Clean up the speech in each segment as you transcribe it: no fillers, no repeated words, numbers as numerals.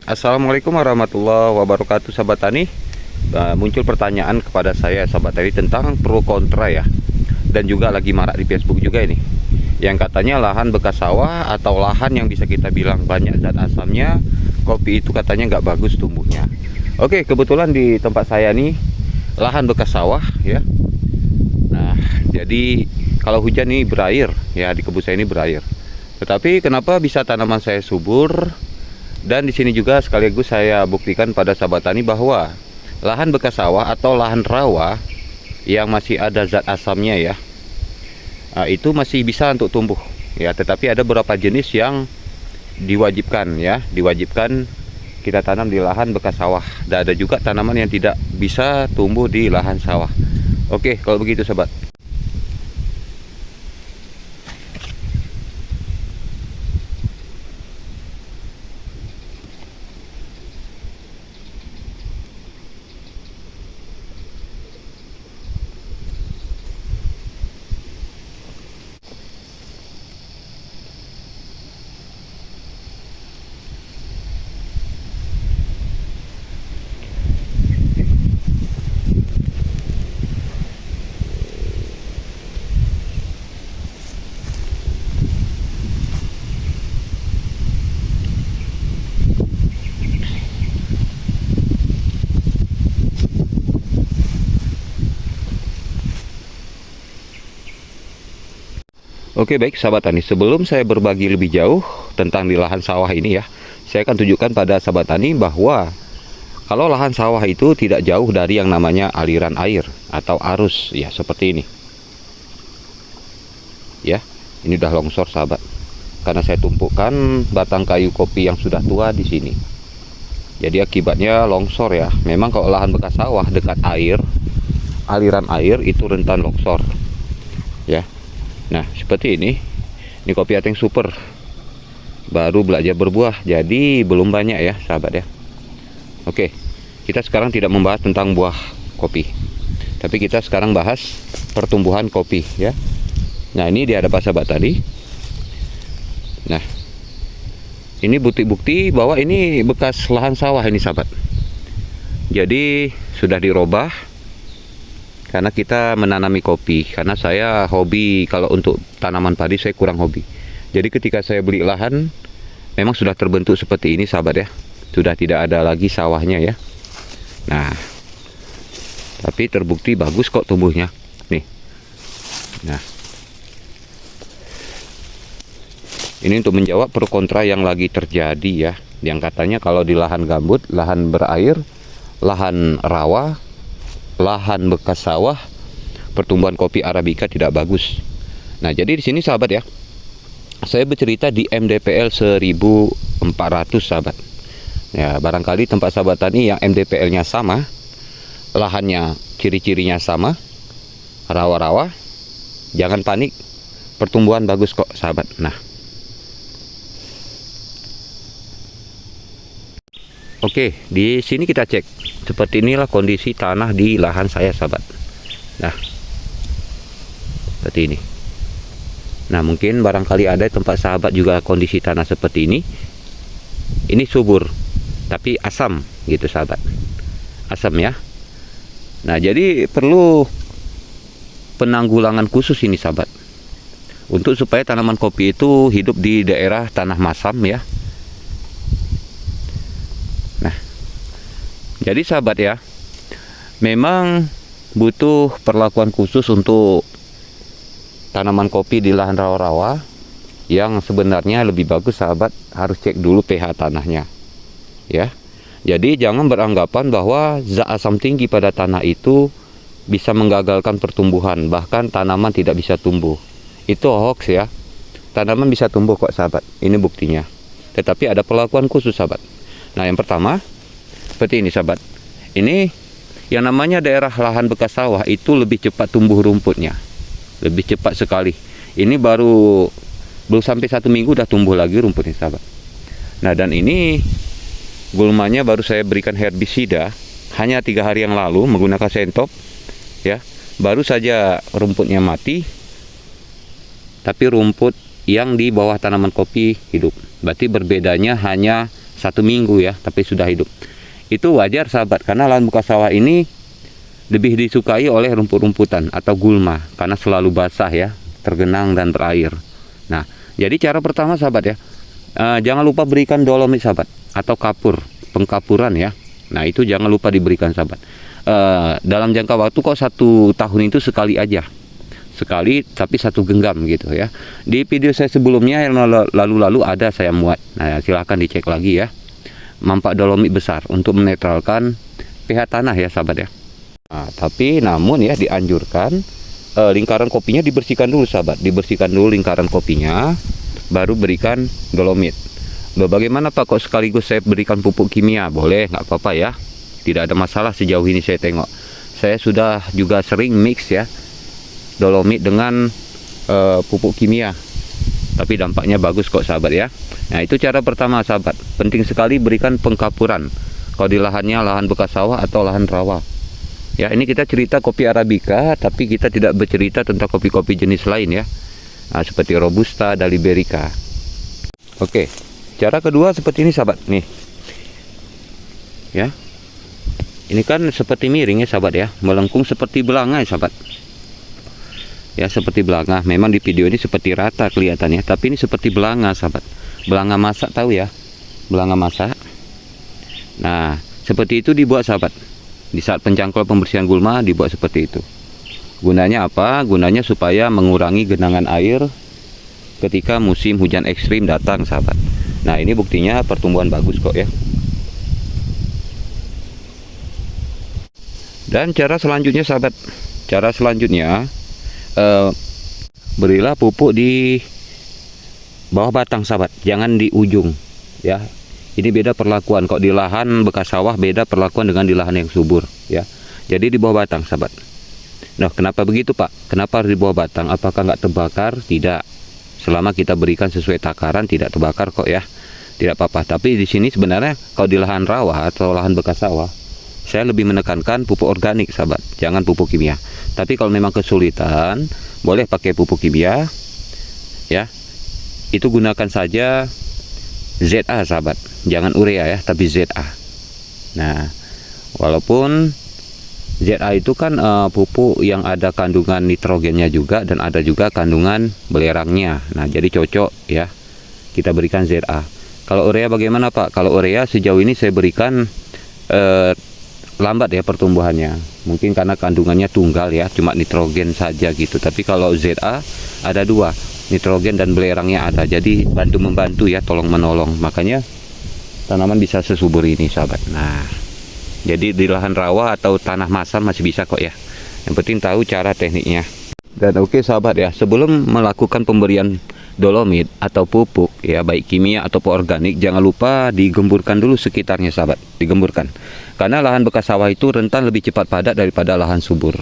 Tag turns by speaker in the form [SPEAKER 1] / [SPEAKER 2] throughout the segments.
[SPEAKER 1] Assalamualaikum warahmatullahi wabarakatuh, sahabat tani. Muncul pertanyaan kepada saya, sahabat tani, tentang pro kontra ya, dan juga lagi marak di Facebook juga ini, yang katanya lahan bekas sawah atau lahan yang bisa kita bilang banyak zat asamnya, kopi itu katanya nggak bagus tumbuhnya. Oke, kebetulan di tempat saya nih lahan bekas sawah ya. Nah, jadi kalau hujan nih berair ya, di kebun saya ini berair. Tetapi kenapa bisa tanaman saya subur? Dan di sini juga sekaligus saya buktikan pada sahabat tani bahwa lahan bekas sawah atau lahan rawa yang masih ada zat asamnya ya, itu masih bisa untuk tumbuh ya. Tetapi ada beberapa jenis yang diwajibkan ya, diwajibkan kita tanam di lahan bekas sawah. Dan ada juga tanaman yang tidak bisa tumbuh di lahan sawah. Oke, kalau begitu sahabat. Oke, baik sahabat tani, sebelum saya berbagi lebih jauh tentang di lahan sawah ini ya, saya akan tunjukkan pada sahabat tani bahwa kalau lahan sawah itu tidak jauh dari yang namanya aliran air atau arus ya, seperti ini. Ya, ini udah longsor sahabat, karena saya tumpukan batang kayu kopi yang sudah tua di sini. Jadi akibatnya longsor ya. Memang kalau lahan bekas sawah dekat air, aliran air itu rentan longsor. Ya. Nah, seperti ini kopi Ateng Super baru belajar berbuah, jadi belum banyak ya sahabat ya. Oke, kita sekarang tidak membahas tentang buah kopi, tapi kita sekarang bahas pertumbuhan kopi ya. Nah, ini di hadapan sahabat tadi. Nah, ini bukti-bukti bahwa ini bekas lahan sawah ini sahabat. Jadi sudah dirobah karena kita menanami kopi. Karena saya hobi, kalau untuk tanaman padi saya kurang hobi. Jadi ketika saya beli lahan, memang sudah terbentuk seperti ini sahabat ya. Sudah tidak ada lagi sawahnya ya. Nah, tapi terbukti bagus kok tumbuhnya. Nih. Nah, ini untuk menjawab pro kontra yang lagi terjadi ya. Yang katanya kalau di lahan gambut, lahan berair, lahan rawa, lahan bekas sawah, pertumbuhan kopi Arabica tidak bagus. Nah, jadi di sini sahabat ya, saya bercerita di MDPL 1400 sahabat. Ya, barangkali tempat sahabat tani yang MDPL-nya sama, lahannya ciri-cirinya sama, rawa-rawa, jangan panik, pertumbuhan bagus kok sahabat. Nah, oke, di sini kita cek. Seperti inilah kondisi tanah di lahan saya sahabat. Nah, seperti ini. Nah, mungkin barangkali ada tempat sahabat juga kondisi tanah seperti ini. Ini subur, tapi asam gitu sahabat. Asam ya. Nah, jadi perlu penanggulangan khusus ini sahabat, untuk supaya tanaman kopi itu hidup di daerah tanah masam ya. Jadi sahabat ya, memang butuh perlakuan khusus untuk tanaman kopi di lahan rawa-rawa. Yang sebenarnya lebih bagus sahabat harus cek dulu pH tanahnya ya. Jadi jangan beranggapan bahwa zat asam tinggi pada tanah itu bisa menggagalkan pertumbuhan, bahkan tanaman tidak bisa tumbuh. Itu hoax ya. Tanaman bisa tumbuh kok sahabat, ini buktinya. Tetapi ada perlakuan khusus sahabat. Nah, yang pertama seperti ini sahabat. Ini yang namanya daerah lahan bekas sawah itu lebih cepat tumbuh rumputnya, lebih cepat sekali. Ini baru belum sampai 1 minggu udah tumbuh lagi rumputnya sahabat. Nah, dan ini gulmanya baru saya berikan herbisida hanya 3 hari yang lalu menggunakan Sentop ya. Baru saja rumputnya mati, tapi rumput yang di bawah tanaman kopi hidup. Berarti berbedanya hanya 1 minggu ya, tapi sudah hidup. Itu wajar sahabat, karena lahan bekas sawah ini lebih disukai oleh rumput-rumputan atau gulma karena selalu basah ya, tergenang dan berair. Nah, jadi cara pertama sahabat ya, jangan lupa berikan dolomit sahabat, atau kapur, pengkapuran ya. Nah, itu jangan lupa diberikan sahabat. Dalam jangka waktu kok 1 tahun itu sekali aja, sekali tapi 1 genggam gitu ya. Di video saya sebelumnya yang lalu-lalu ada saya muat. Nah, silahkan dicek lagi ya. Mampak dolomit besar untuk menetralkan pH tanah ya sahabat ya. Nah, tapi namun ya dianjurkan lingkaran kopinya dibersihkan dulu sahabat. Dibersihkan dulu lingkaran kopinya, baru berikan dolomit. Bagaimana Pak kok sekaligus saya berikan pupuk kimia? Boleh, nggak apa-apa ya. Tidak ada masalah sejauh ini saya tengok. Saya sudah juga sering mix ya dolomit dengan pupuk kimia. Tapi dampaknya bagus kok sahabat ya. Nah, itu cara pertama sahabat. Penting sekali berikan pengkapuran. Kalau di lahannya lahan bekas sawah atau lahan rawa. Ya, ini kita cerita kopi Arabica, tapi kita tidak bercerita tentang kopi-kopi jenis lain ya. Nah, seperti Robusta, Liberica. Oke. Cara kedua seperti ini sahabat. Nih. Ya. Ini kan seperti miring ya sahabat ya, melengkung seperti belanga ya sahabat. Ya, seperti belanga. Memang di video ini seperti rata kelihatannya, tapi ini seperti belanga sahabat. Belanga masak tahu ya? Belanga masak. Nah, seperti itu dibuat sahabat. Di saat pencangkul pembersihan gulma dibuat seperti itu. Gunanya apa? Gunanya supaya mengurangi genangan air ketika musim hujan ekstrim datang sahabat. Nah, ini buktinya pertumbuhan bagus kok ya. Dan cara selanjutnya sahabat, cara selanjutnya berilah pupuk di bawah batang sahabat, jangan di ujung ya. Ini beda perlakuan, kok di lahan bekas sawah beda perlakuan dengan di lahan yang subur ya. Jadi di bawah batang sahabat. Nah, kenapa begitu Pak? Kenapa harus di bawah batang? Apakah nggak terbakar? Tidak. Selama kita berikan sesuai takaran tidak terbakar kok ya, tidak apa-apa. Tapi di sini sebenarnya kalau di lahan rawa atau lahan bekas sawah, saya lebih menekankan pupuk organik sahabat, jangan pupuk kimia. Tapi kalau memang kesulitan, boleh pakai pupuk kimia ya. Itu gunakan saja ZA sahabat, jangan urea ya, tapi ZA. Nah, walaupun ZA itu kan pupuk yang ada kandungan nitrogennya juga, dan ada juga kandungan belerangnya. Nah, jadi cocok ya kita berikan ZA. Kalau urea bagaimana Pak? Kalau urea sejauh ini saya berikan lambat ya pertumbuhannya, mungkin karena kandungannya tunggal ya, cuma nitrogen saja gitu. Tapi kalau ZA ada 2, nitrogen dan belerangnya ada, jadi bantu-membantu ya, tolong menolong, makanya tanaman bisa sesubur ini sahabat. Nah, jadi di lahan rawa atau tanah masam masih bisa kok ya, yang penting tahu cara tekniknya. Dan oke sahabat ya, sebelum melakukan pemberian dolomit atau pupuk ya, baik kimia ataupun organik, jangan lupa digemburkan dulu sekitarnya sahabat, digemburkan. Karena lahan bekas sawah itu rentan lebih cepat padat daripada lahan subur.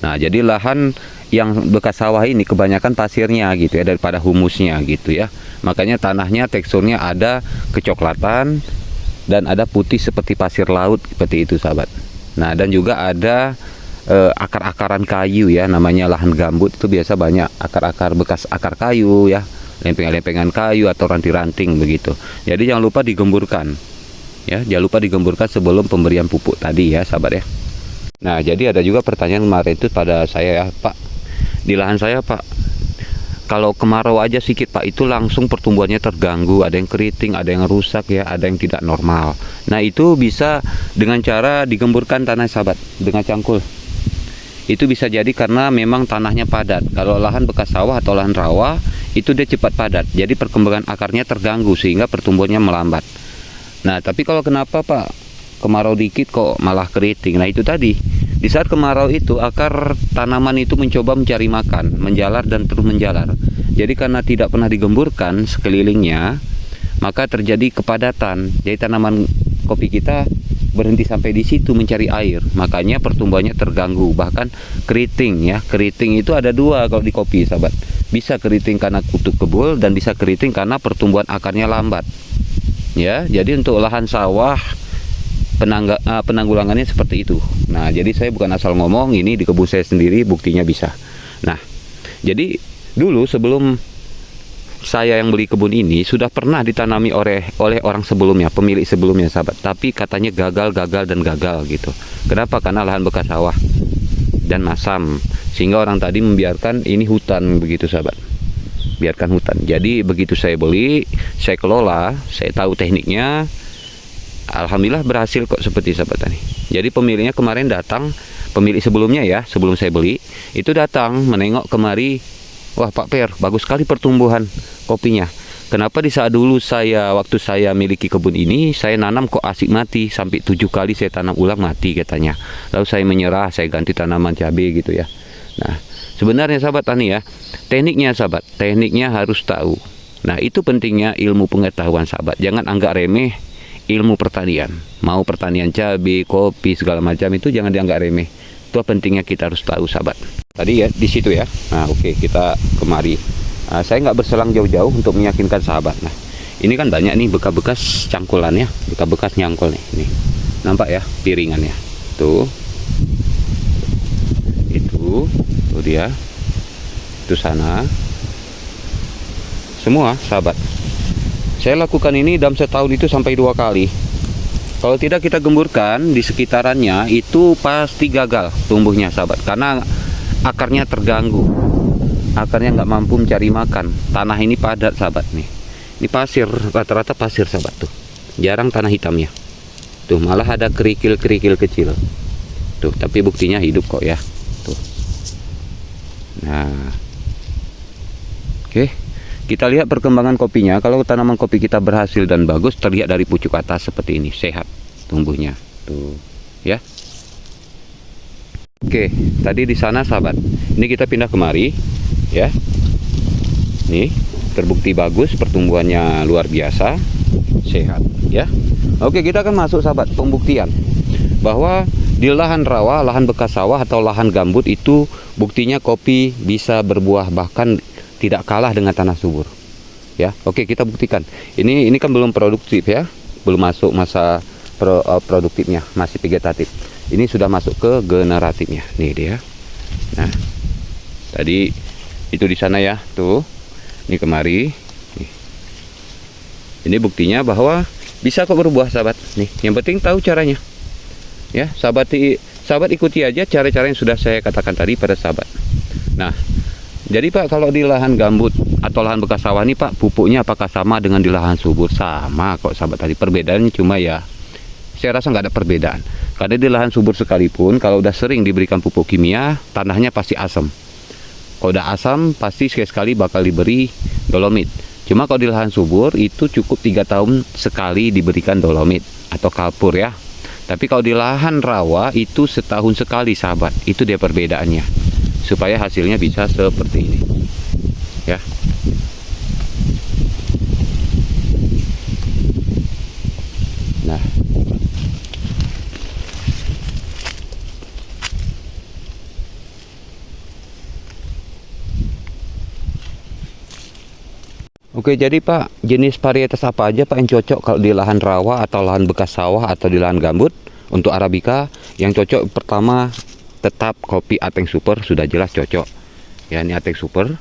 [SPEAKER 1] Nah, jadi lahan yang bekas sawah ini kebanyakan pasirnya gitu ya, daripada humusnya gitu ya. Makanya tanahnya teksturnya ada kecoklatan dan ada putih seperti pasir laut, seperti itu sahabat. Nah, dan juga ada akar-akaran kayu ya, namanya lahan gambut itu biasa banyak akar-akar bekas akar kayu ya, lempengan-lempengan kayu atau ranting-ranting begitu. Jadi jangan lupa digemburkan ya, jangan lupa digemburkan sebelum pemberian pupuk tadi ya sahabat ya. Nah, jadi ada juga pertanyaan kemarin itu pada saya ya, Pak, di lahan saya Pak, kalau kemarau aja sedikit Pak, itu langsung pertumbuhannya terganggu, ada yang keriting, ada yang rusak ya, ada yang tidak normal. Nah, itu bisa dengan cara digemburkan tanah sahabat dengan cangkul. Itu bisa jadi karena memang tanahnya padat. Kalau lahan bekas sawah atau lahan rawa, itu dia cepat padat, jadi perkembangan akarnya terganggu sehingga pertumbuhannya melambat. Nah, tapi kalau kenapa Pak kemarau dikit kok malah keriting? Nah, itu tadi, di saat kemarau itu akar tanaman itu mencoba mencari makan, menjalar dan terus menjalar. Jadi karena tidak pernah digemburkan sekelilingnya, maka terjadi kepadatan. Jadi tanaman kopi kita berhenti sampai di situ mencari air, makanya pertumbuhannya terganggu, bahkan keriting ya. Keriting itu ada 2 kalau di kopi sahabat, bisa keriting karena kutu kebul dan bisa keriting karena pertumbuhan akarnya lambat ya. Jadi untuk lahan sawah penanggulangannya seperti itu. Nah, jadi saya bukan asal ngomong, ini di kebun saya sendiri buktinya bisa. Nah, jadi dulu sebelum saya yang beli kebun ini sudah pernah ditanami oleh orang sebelumnya, pemilik sebelumnya sahabat. Tapi katanya gagal gitu. Kenapa? Karena lahan bekas sawah dan masam, sehingga orang tadi membiarkan ini hutan begitu sahabat. Biarkan hutan. Jadi begitu saya beli, saya kelola, saya tahu tekniknya. Alhamdulillah berhasil kok seperti sahabat tadi. Jadi pemiliknya kemarin datang, pemilik sebelumnya ya, sebelum saya beli, itu datang menengok kemari. Wah Pak Per, bagus sekali pertumbuhan kopinya. Kenapa di saat dulu waktu saya miliki kebun ini, saya nanam kok asik mati, sampai 7 kali saya tanam ulang mati katanya. Lalu saya menyerah, saya ganti tanaman cabai gitu ya. Nah, sebenarnya sahabat tani ya, tekniknya sahabat, tekniknya harus tahu. Nah, itu pentingnya ilmu pengetahuan sahabat. Jangan anggap remeh ilmu pertanian. Mau pertanian cabai, kopi, segala macam itu jangan dianggap remeh. Itu pentingnya kita harus tahu sahabat. Tadi ya di situ ya. Nah, oke, kita kemari. Saya nggak berselang jauh-jauh untuk meyakinkan sahabat. Nah, ini kan banyak nih bekas-bekas cangkulannya, bekas-bekas nyangkul nih. Nih, nampak ya piringannya. Tuh. Itu dia. Itu sana. Semua sahabat. Saya lakukan ini dalam setahun itu sampai 2 kali. Kalau tidak kita gemburkan di sekitarannya itu pasti gagal tumbuhnya sahabat, karena akarnya terganggu. Akarnya nggak mampu mencari makan. Tanah ini padat sahabat nih. Ini pasir, rata-rata pasir sahabat tuh. Jarang tanah hitamnya. Tuh malah ada kerikil-kerikil kecil. Tuh, tapi buktinya hidup kok ya. Tuh. Nah. Oke. Kita lihat perkembangan kopinya. Kalau tanaman kopi kita berhasil dan bagus, terlihat dari pucuk atas seperti ini, sehat tumbuhnya. Tuh, ya. Oke, tadi di sana sahabat. Ini kita pindah kemari, ya. Nih, terbukti bagus, pertumbuhannya luar biasa, sehat, ya. Oke, kita akan masuk sahabat pembuktian bahwa di lahan rawa, lahan bekas sawah atau lahan gambut itu buktinya kopi bisa berbuah bahkan tidak kalah dengan tanah subur. Ya, oke kita buktikan. Ini kan belum produktif ya, belum masuk masa produktifnya, masih vegetatif. Ini sudah masuk ke generatifnya. Nih dia. Nah, tadi itu di sana ya, tuh. Ini kemari. Nih. Ini buktinya bahwa bisa kok berbuah sahabat. Nih, yang penting tahu caranya. Ya, sahabat ikuti aja cara-cara yang sudah saya katakan tadi pada sahabat. Nah, jadi Pak, kalau di lahan gambut atau lahan bekas sawah nih Pak, pupuknya apakah sama dengan di lahan subur? Sama kok sahabat tadi. Perbedaannya cuma ya, saya rasa nggak ada perbedaan. Karena di lahan subur sekalipun, kalau udah sering diberikan pupuk kimia, tanahnya pasti asam. Kalau udah asam, pasti sekali-sekali bakal diberi dolomit. Cuma kalau di lahan subur, itu cukup 3 tahun sekali diberikan dolomit atau kapur ya. Tapi kalau di lahan rawa, itu setahun sekali sahabat. Itu dia perbedaannya. Supaya hasilnya bisa seperti ini ya. Nah, oke, jadi Pak, jenis varietas apa aja Pak yang cocok kalau di lahan rawa atau lahan bekas sawah atau di lahan gambut? Untuk Arabica yang cocok pertama tetap kopi Ateng Super, sudah jelas cocok ya, ini Ateng Super.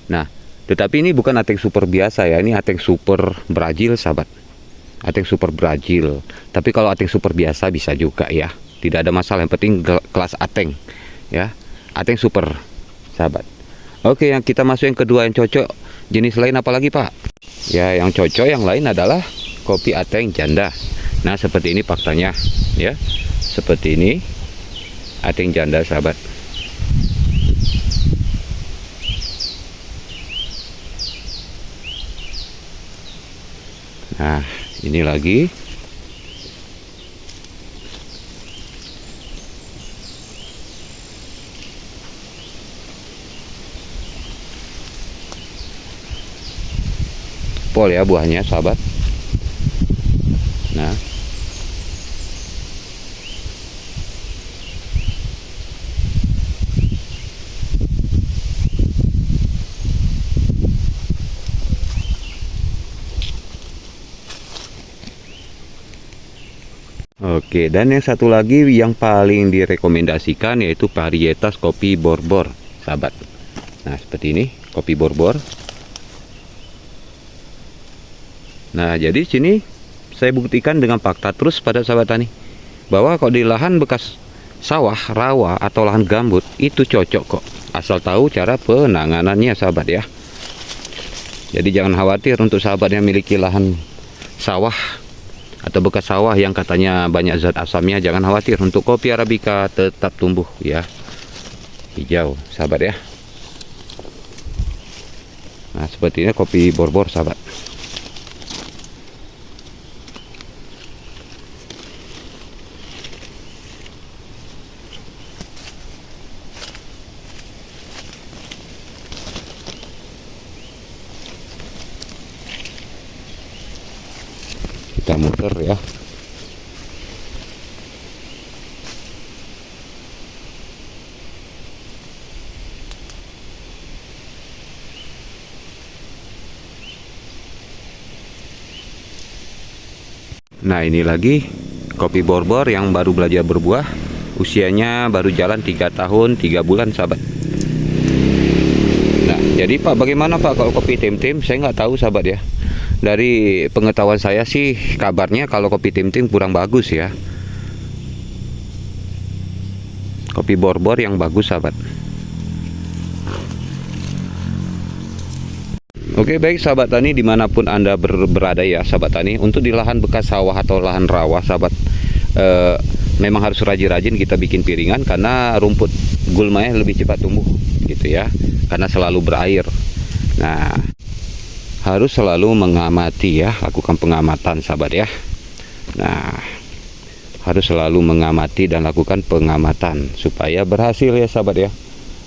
[SPEAKER 1] Nah, tetapi ini bukan Ateng Super biasa ya, ini Ateng Super Brazil sahabat, Ateng Super Brazil. Tapi kalau Ateng Super biasa bisa juga ya, tidak ada masalah, yang penting kelas Ateng ya, Ateng Super sahabat. Oke, yang kita masuk yang kedua yang cocok, jenis lain apa lagi Pak? Ya, yang cocok yang lain adalah kopi Ateng Janda. Nah, seperti ini faktanya ya, seperti ini Ateng Janda sahabat. Nah, ini lagi. Pol ya buahnya sahabat. Nah, oke, dan yang satu lagi yang paling direkomendasikan yaitu varietas kopi Borbor, sahabat. Nah, seperti ini, kopi Borbor. Nah, jadi sini saya buktikan dengan fakta terus pada sahabat tani bahwa kalau di lahan bekas sawah, rawa atau lahan gambut itu cocok kok, asal tahu cara penanganannya sahabat ya. Jadi jangan khawatir untuk sahabat yang memiliki lahan sawah atau bekas sawah yang katanya banyak zat asamnya, jangan khawatir, untuk kopi Arabica tetap tumbuh ya, hijau sahabat ya. Nah, sepertinya kopi Borbor sahabat. Kita muter ya. Nah, ini lagi kopi Borbor yang baru belajar berbuah, usianya baru jalan 3 tahun 3 bulan sahabat. Nah, jadi Pak, bagaimana Pak kalau kopi Tim-Tim? Saya nggak tahu sahabat ya. Dari pengetahuan saya sih kabarnya kalau kopi Tim-Tim kurang bagus ya. Kopi Borbor yang bagus sahabat. Oke, baik sahabat tani dimanapun Anda berada ya sahabat tani, untuk di lahan bekas sawah atau lahan rawa sahabat, memang harus rajin-rajin kita bikin piringan karena rumput gulmanya lebih cepat tumbuh gitu ya, karena selalu berair. Nah, harus selalu mengamati ya, lakukan pengamatan sahabat ya. Nah, harus selalu mengamati dan lakukan pengamatan supaya berhasil ya sahabat ya.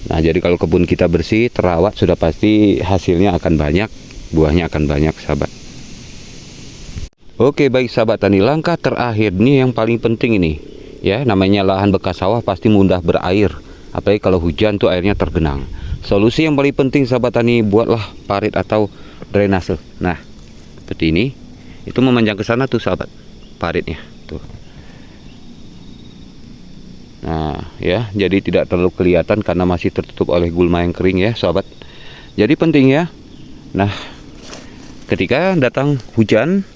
[SPEAKER 1] Nah, jadi kalau kebun kita bersih, terawat, sudah pasti hasilnya akan banyak, buahnya akan banyak sahabat. Oke, baik sahabat tani, langkah terakhir nih yang paling penting ini ya, namanya lahan bekas sawah pasti mudah berair, apalagi kalau hujan tuh airnya tergenang. Solusi yang paling penting sahabat tani, buatlah parit atau drainase. Nah, seperti ini, itu memanjang ke sana tuh sahabat paritnya tuh. Nah ya, jadi tidak terlalu kelihatan karena masih tertutup oleh gulma yang kering ya sahabat. Jadi penting ya. Nah, ketika datang hujan,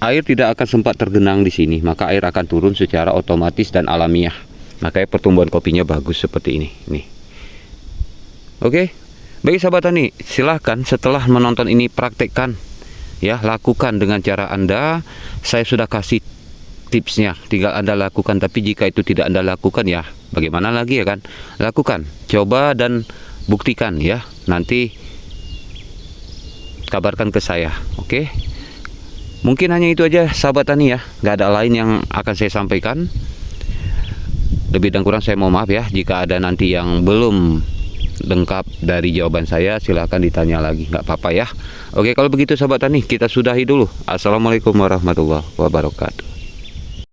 [SPEAKER 1] air tidak akan sempat tergenang di sini, maka air akan turun secara otomatis dan alamiah. Makanya pertumbuhan kopinya bagus seperti ini nih. Oke, baik sahabat tani, silahkan setelah menonton ini praktekkan ya, lakukan dengan cara Anda. Saya sudah kasih tipsnya, tinggal Anda lakukan. Tapi jika itu tidak Anda lakukan ya bagaimana lagi ya kan, lakukan, coba dan buktikan ya, nanti kabarkan ke saya. Oke, mungkin hanya itu aja sahabat tani ya, nggak ada lain yang akan saya sampaikan. Lebih dan kurang saya mau maaf ya, jika ada nanti yang belum lengkap dari jawaban saya, silahkan ditanya lagi, nggak apa-apa ya. Oke, kalau begitu sahabat tani, kita sudahi dulu. Assalamualaikum warahmatullahi wabarakatuh.